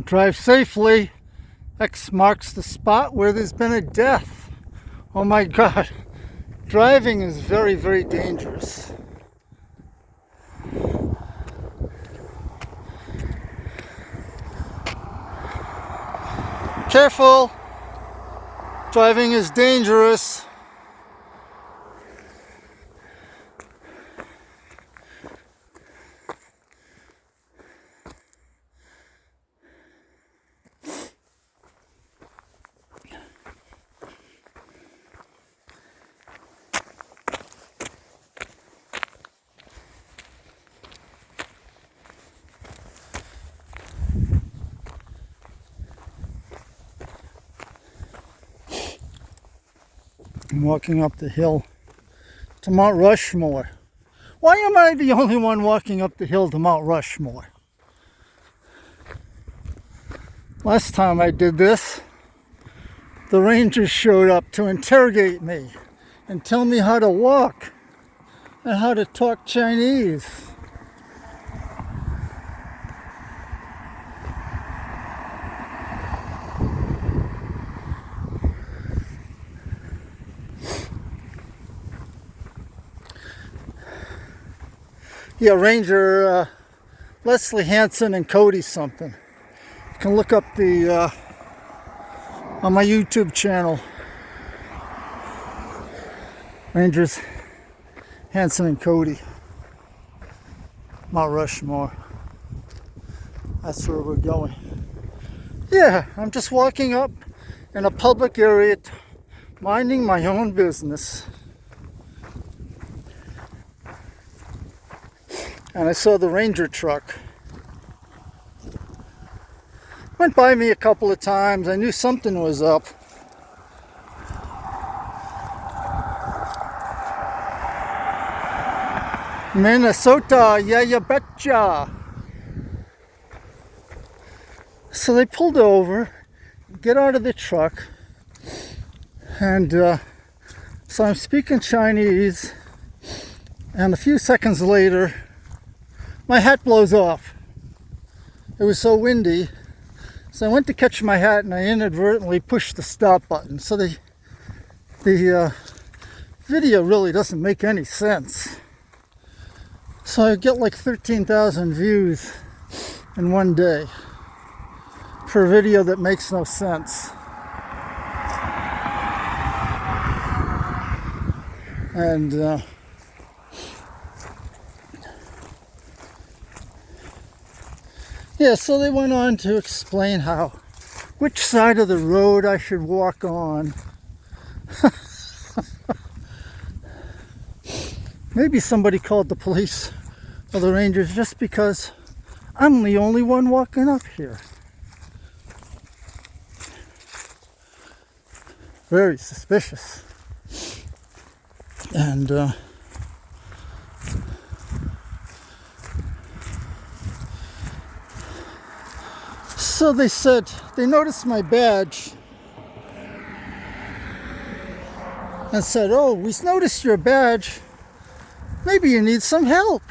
Drive safely. X marks the spot where there's been a death. Oh my God. Driving is very, very dangerous. Careful. Driving is dangerous. I'm walking up the hill to Mount Rushmore. Why am I the only one walking up the hill to Mount Rushmore? Last time I did this, the rangers showed up to interrogate me and tell me how to walk and how to talk Chinese. Yeah, Ranger Leslie Hansen and Cody something. You can look up the on my YouTube channel. Rangers Hansen and Cody. Mount Rushmore. That's where we're going. Yeah, I'm just walking up in a public area, minding my own business. And I saw the Ranger truck. Went by me a couple of times. I knew something was up. Minnesota, yeah, you betcha. So they pulled over, get out of the truck, and so I'm speaking Chinese, and a few seconds later, my hat blows off. It was so windy, so I went to catch my hat and I inadvertently pushed the stop button. So the video really doesn't make any sense. So I get like 13,000 views in one day for a video that makes no sense. And yeah, so they went on to explain which side of the road I should walk on. Maybe somebody called the police or the Rangers just because I'm the only one walking up here. Very suspicious. And so they said, they noticed my badge and said, "Oh, we noticed your badge. Maybe you need some help.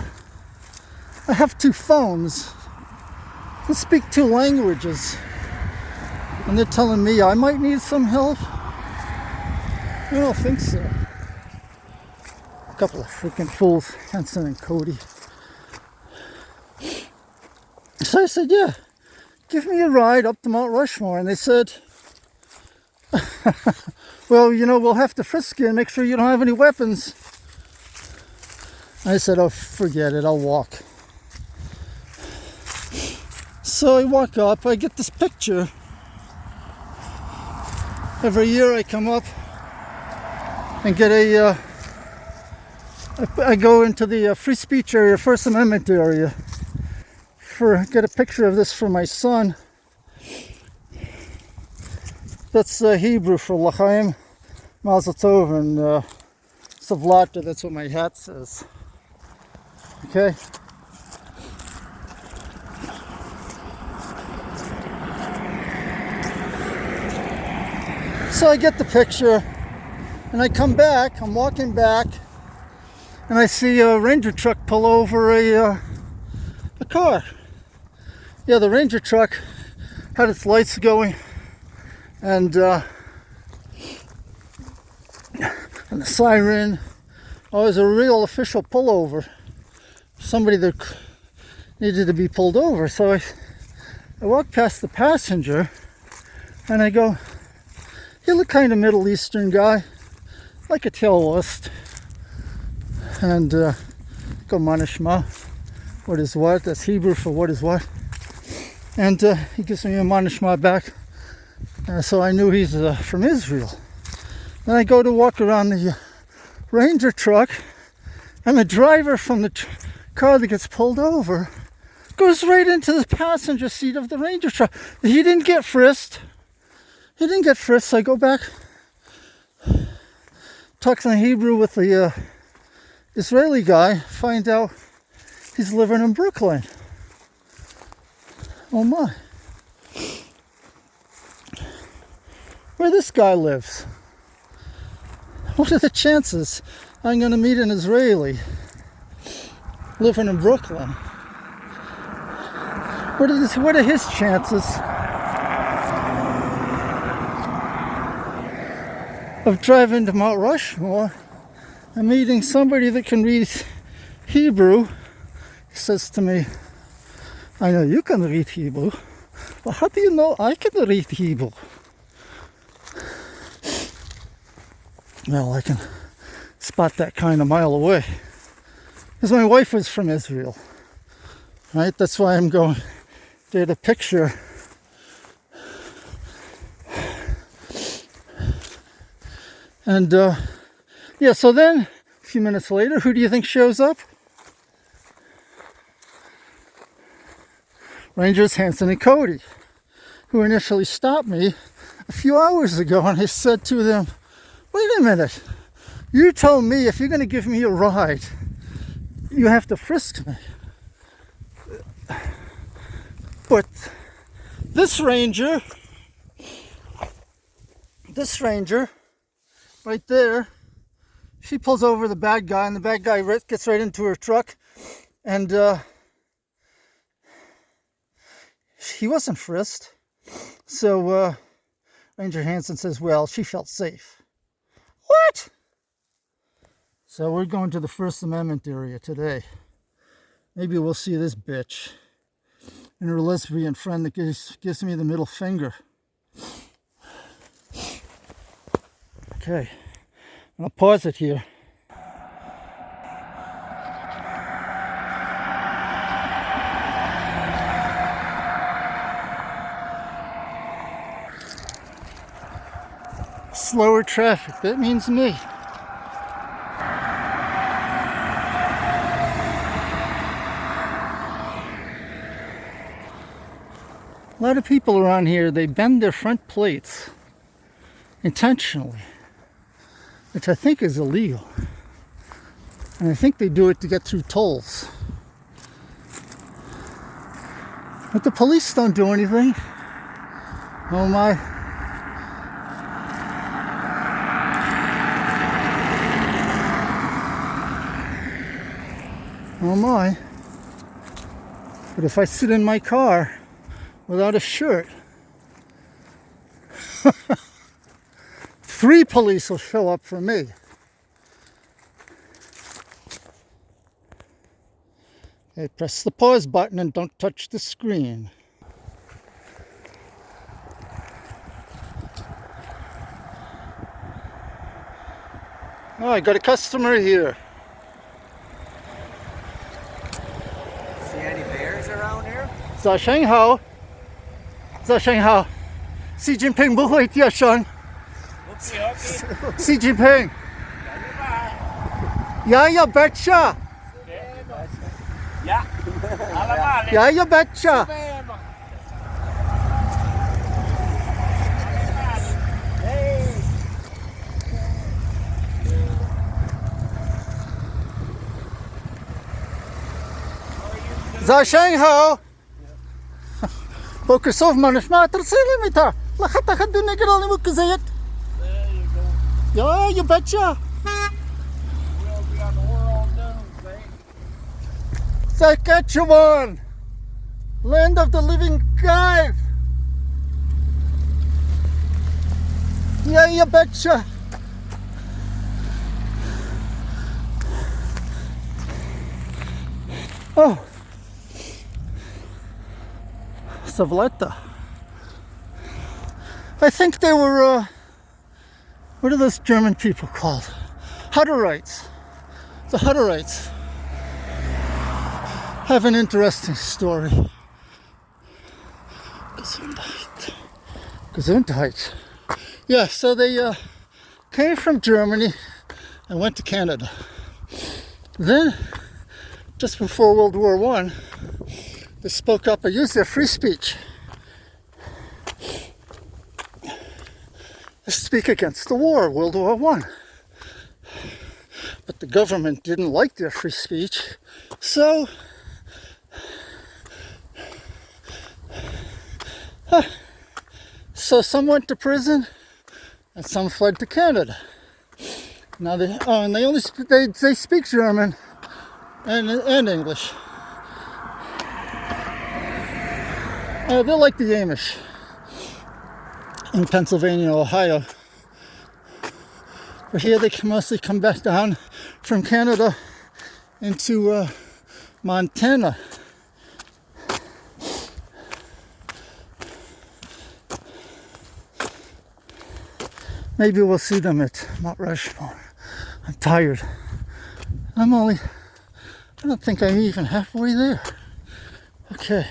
I have 2 phones. I speak 2 languages." And they're telling me I might need some help? I don't think so. A couple of freaking fools, Hanson and Cody. So I said, "Yeah, give me a ride up to Mount Rushmore." And they said, "Well, we'll have to frisk you and make sure you don't have any weapons." I said, "Oh, forget it, I'll walk." So I walk up, I get this picture. Every year I come up and get I go into the free speech area, First Amendment area, get a picture of this for my son. That's Hebrew for L'chaim, Mazel Tov, and Savlata. That's what my hat says. Okay. So I get the picture, and I come back. I'm walking back, and I see a Ranger truck pull over a car. Yeah, the Ranger truck had its lights going, and the siren. Oh, it was a real official pullover. Somebody that needed to be pulled over. So I walked past the passenger, and I go, "You look kind of Middle Eastern guy, like a terrorist." And go manishma, what is what? That's Hebrew for what is what. And he gives me a manishma back, so I knew he's from Israel. Then I go to walk around the Ranger truck, and the driver from the car that gets pulled over goes right into the passenger seat of the Ranger truck. He didn't get frisked. So I go back, talk in Hebrew with the Israeli guy, find out he's living in Brooklyn. Oh my. Where this guy lives. What are the chances I'm going to meet an Israeli living in Brooklyn? What are his chances of driving to Mount Rushmore and meeting somebody that can read Hebrew? He says to me, "I know you can read Hebrew, but how do you know I can read Hebrew?" Well, I can spot that kind of mile away. Because my wife was from Israel, right? That's why I'm going there to picture. And yeah, so then a few minutes later, who do you think shows up? Rangers Hanson and Cody, who initially stopped me a few hours ago, and I said to them, "Wait a minute, you told me if you're going to give me a ride, you have to frisk me. But this ranger right there, she pulls over the bad guy, and the bad guy gets right into her truck, and he wasn't frisked." So Ranger Hanson says, "Well, she felt safe." What? So we're going to the First Amendment area today. Maybe we'll see this bitch and her lesbian friend that gives me the middle finger. Okay, I'm gonna pause it here. Slower traffic, that means me. A lot of people around here, they bend their front plates intentionally, which I think is illegal. And I think they do it to get through tolls. But the police don't do anything. Oh my. Oh my. But if I sit in my car without a shirt, 3 police will show up for me. Okay, press the pause button and don't touch the screen. Oh, I got a customer here. See any bears around here? 早上好，早上好，习近平不会接上。习近平，ja, ja, betcha. Ja, allemaal. Ja, ja, betcha. Zashanghao. Focus off, man. It's not silly me ta. La khata khadu negral ni mukzayat. There you go. Yeah, you betcha. We'll be on the world doomsday. Saskatchewan, land of the living God. Yeah, you betcha. Oh, Savleta. I think they were, what are those German people called? Hutterites. The Hutterites have an interesting story. Gesundheit. Gesundheit. Yeah, so they came from Germany and went to Canada. Then, just before World War I, they spoke up and used their free speech to speak against the war, World War I. But the government didn't like their free speech, so some went to prison and some fled to Canada. Now they speak German and English. They're like the Amish in Pennsylvania, Ohio. But here they can mostly come back down from Canada into Montana. Maybe we'll see them at Mount Rushmore. I'm tired. I don't think I'm even halfway there. Okay.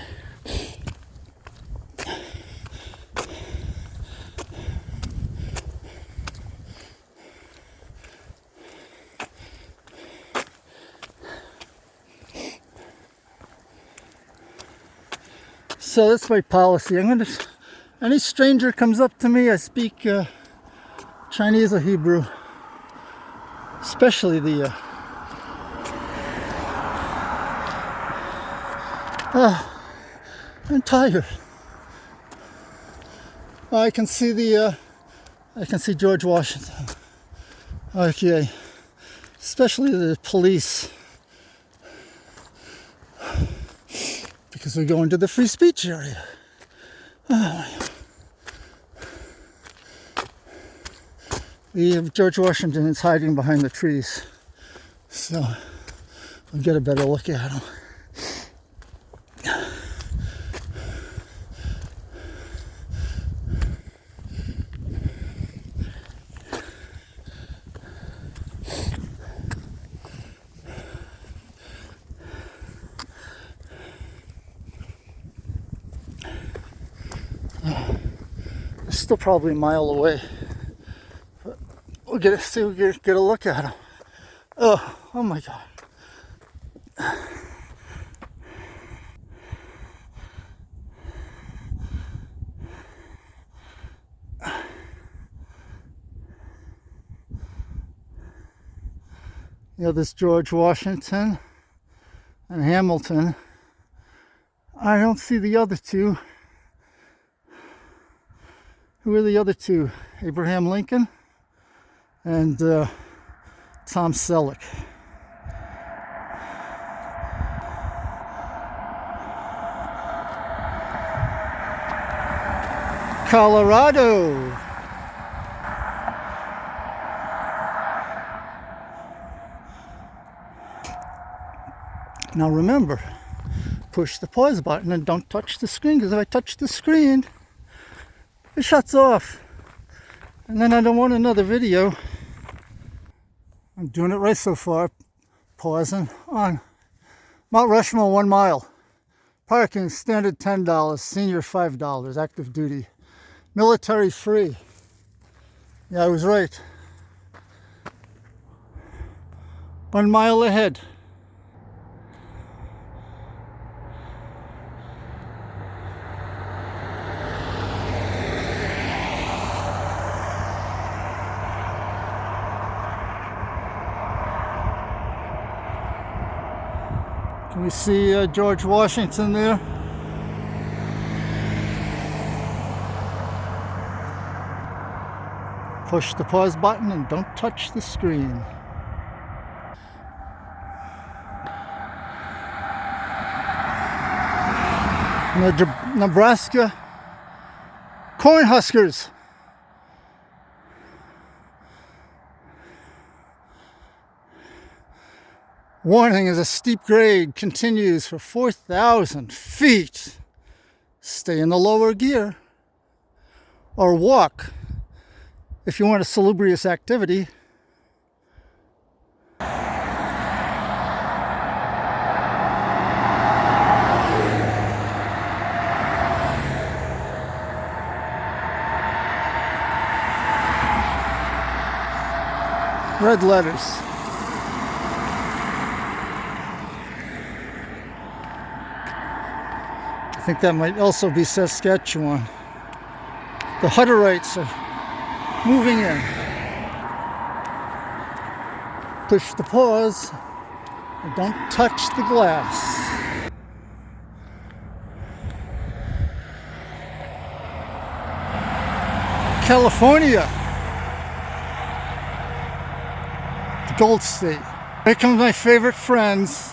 So that's my policy. Any stranger comes up to me, I speak Chinese or Hebrew, especially the I'm tired. I can see George Washington. Okay, especially the police, because we're going to the free speech area. George Washington is hiding behind the trees, so we'll get a better look at him. Still probably a mile away. But we'll get a look at him. Oh my God. There's George Washington and Hamilton. I don't see the other two. Who are the other two? Abraham Lincoln and Tom Selleck. Colorado. Now remember, push the pause button and don't touch the screen, because if I touch the screen, it shuts off, and then I don't want another video. I'm doing it right so far. Pausing on Mount Rushmore, 1 mile. Parking standard $10, senior $5, active duty, military free. Yeah, I was right. 1 mile ahead. Can we see George Washington there? Push the pause button and don't touch the screen. Nebraska Cornhuskers. Warning as a steep grade continues for 4,000 feet. Stay in the lower gear. Or walk if you want a salubrious activity. Red letters. I think that might also be Saskatchewan. The Hutterites are moving in. Push the pause and don't touch the glass. California. The Gold State. Here comes my favorite friends.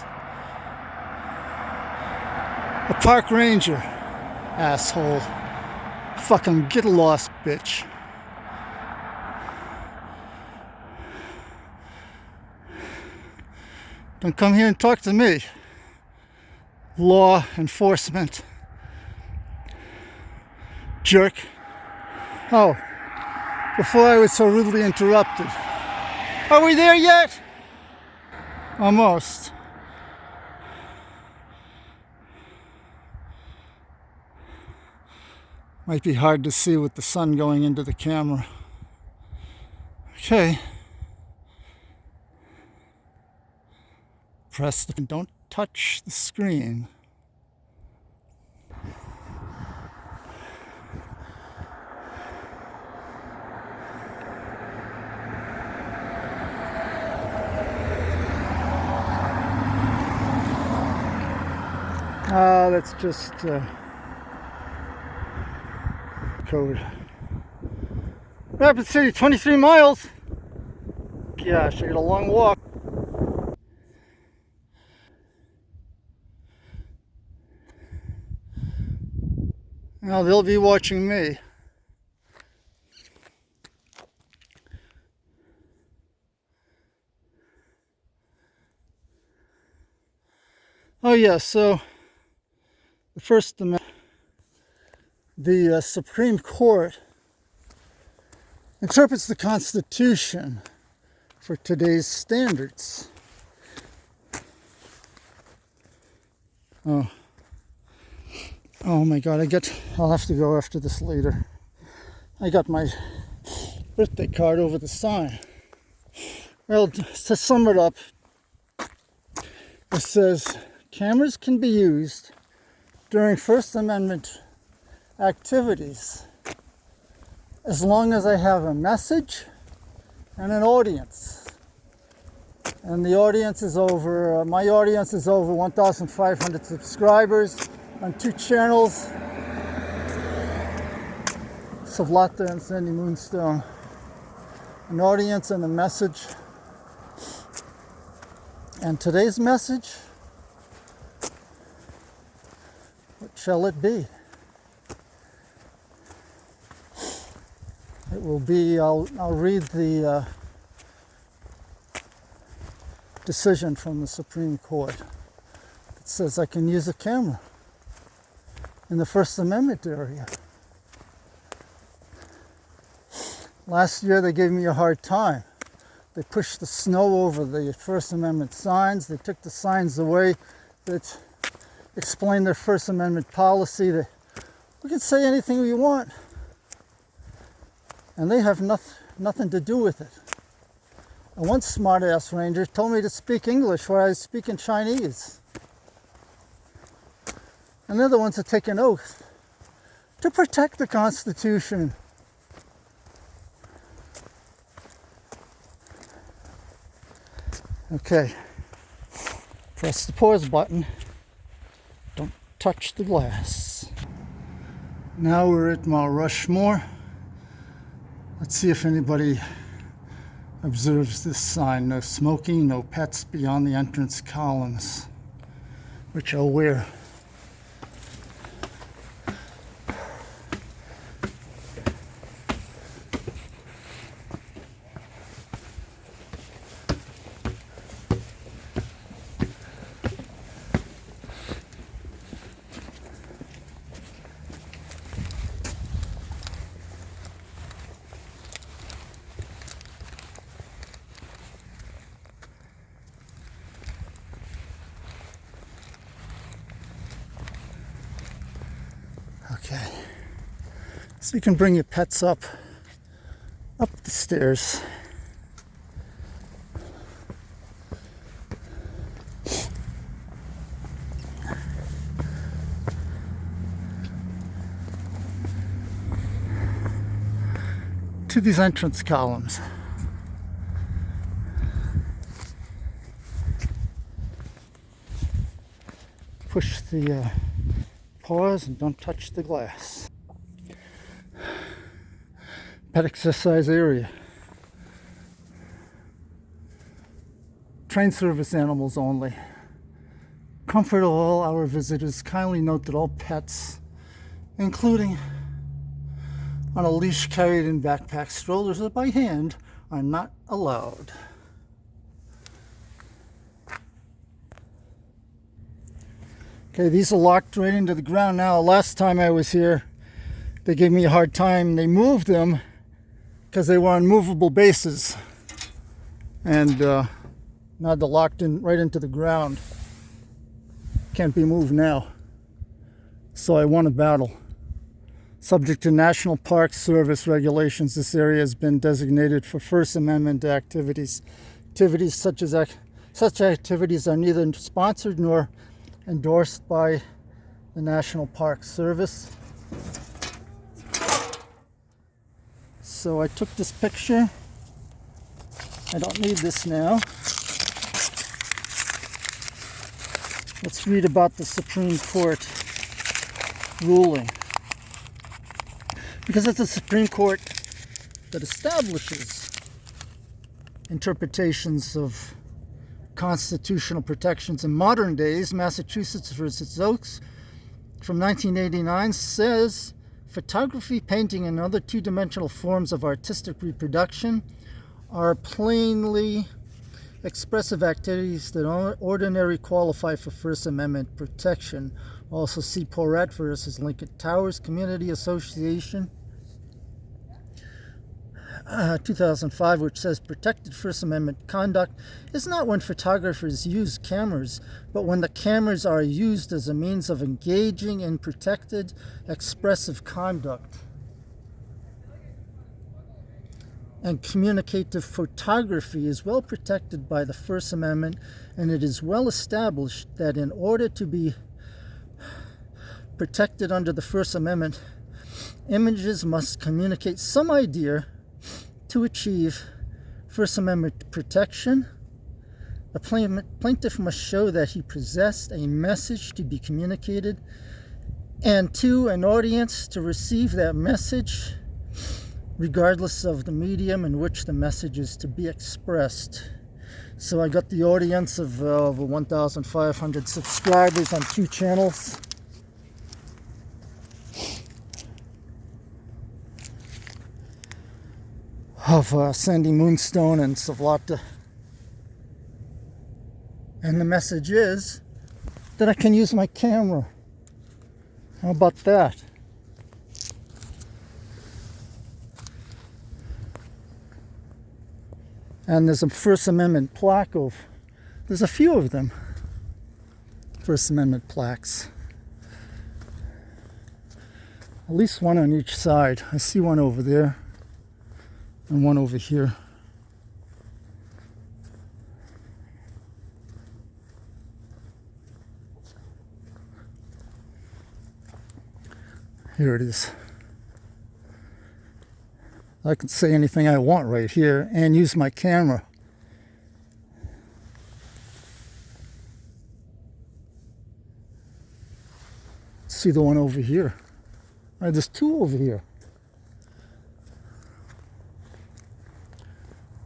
A park ranger. Asshole. Fucking get lost, bitch. Don't come here and talk to me. Law enforcement. Jerk. Oh, before I was so rudely interrupted. Are we there yet? Almost. Might be hard to see with the sun going into the camera. Okay. Press the, don't touch the screen. That's just code. Rapid City, 23 miles. Gosh, I got a long walk. Now they'll be watching me. Oh yeah, so the First Amendment, the Supreme Court interprets the Constitution for today's standards. Oh my God, I'll have to go after this later. I got my birthday card over the sign. Well, to sum it up, it says, cameras can be used during First Amendment activities as long as I have a message and an audience. And the audience is over, my audience is over 1,500 subscribers on 2 channels. Savlata and Sandy Moonstone. An audience and a message. And today's message, what shall it be? It will be, I'll read the decision from the Supreme Court. It says I can use a camera in the First Amendment area. Last year they gave me a hard time. They pushed the snow over the First Amendment signs. They took the signs away that explain their First Amendment policy that we can say anything we want. And they have nothing to do with it. And one smart-ass ranger told me to speak English while I was speaking Chinese. And they're the ones that take an oath to protect the Constitution. Okay, press the pause button. Don't touch the glass. Now we're at Mount Rushmore. Let's see if anybody observes this sign. No smoking, no pets beyond the entrance columns, which I'll wear. Okay. So you can bring your pets up the stairs. To these entrance columns. Push the paws and don't touch the glass. Pet exercise area. Train service animals only. Comfort of all our visitors. Kindly note that all pets, including on a leash carried in backpack strollers or by hand, are not allowed. Okay, these are locked right into the ground now. Last time I was here, they gave me a hard time. They moved them because they were on movable bases. And now they're locked in right into the ground. Can't be moved now. So I won a battle. Subject to National Park Service regulations, this area has been designated for First Amendment activities. Such activities are neither sponsored nor endorsed by the National Park Service. So I took this picture. I don't need this now. Let's read about the Supreme Court ruling. Because it's the Supreme Court that establishes interpretations of constitutional protections in modern days. Massachusetts versus Oaks from 1989 says photography, painting, and other two-dimensional forms of artistic reproduction are plainly expressive activities that ordinarily qualify for First Amendment protection. Also see Porat versus Lincoln Towers Community Association, 2005, which says protected First Amendment conduct is not when photographers use cameras, but when the cameras are used as a means of engaging in protected expressive conduct. And communicative photography is well protected by the First Amendment, and it is well established that in order to be protected under the First Amendment, images must communicate some idea to achieve First Amendment protection. The plaintiff must show that he possessed a message to be communicated, and to an audience to receive that message, regardless of the medium in which the message is to be expressed. So I got the audience of over 1,500 subscribers on 2 channels. Of Sandy Moonstone and Savlata. And the message is that I can use my camera. How about that? And there's a First Amendment plaque there's a few of them. First Amendment plaques. At least one on each side. I see one over there. And one over here. Here it is. I can say anything I want right here and use my camera. See the one over here. There's 2 over here.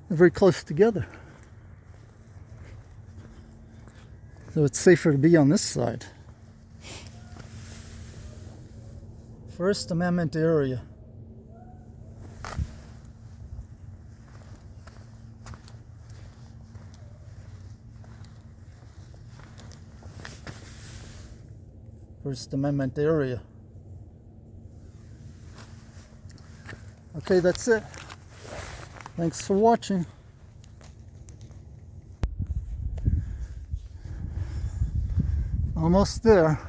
They're very close together. So it's safer to be on this side. First Amendment area. First Amendment area. Okay, that's it. Thanks for watching. Almost there.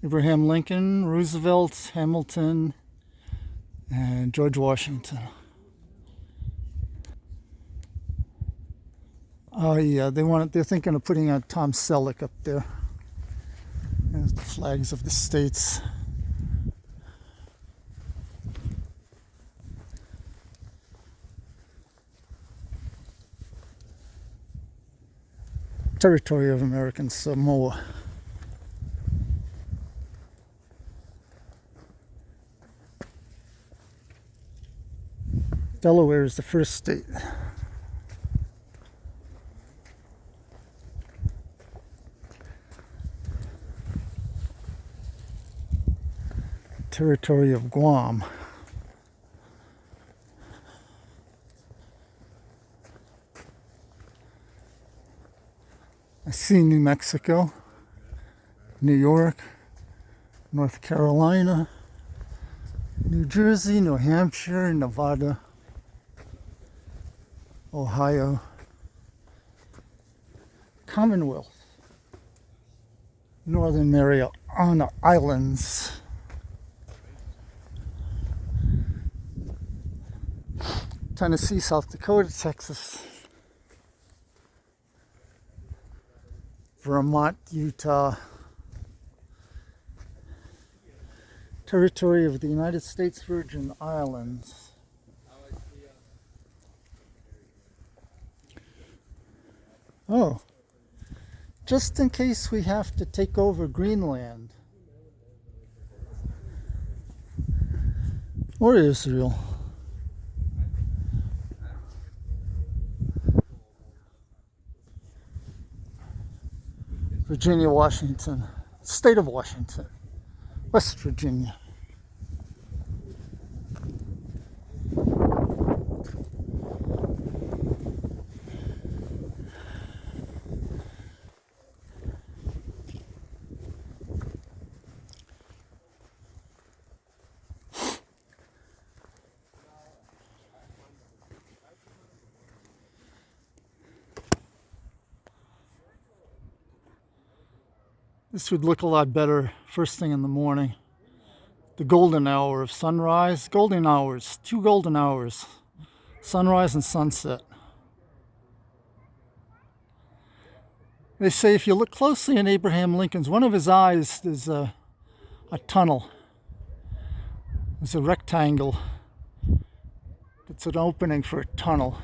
Abraham Lincoln, Roosevelt, Hamilton, and George Washington. Oh yeah, they're thinking of putting a Tom Selleck up there. There's the flags of the states. Territory of American Samoa. Delaware is the first state. Territory of Guam. I see New Mexico, New York, North Carolina, New Jersey, New Hampshire, Nevada, Ohio, Commonwealth, Northern Mariana Islands, Tennessee, South Dakota, Texas, Vermont, Utah, territory of the United States Virgin Islands, oh, just in case we have to take over Greenland or Israel. Virginia, Washington, state of Washington, West Virginia. This would look a lot better first thing in the morning. The golden hour of sunrise, golden hours, 2 golden hours, sunrise and sunset. They say if you look closely in Abraham Lincoln's, one of his eyes, there's a tunnel. There's a rectangle. It's an opening for a tunnel.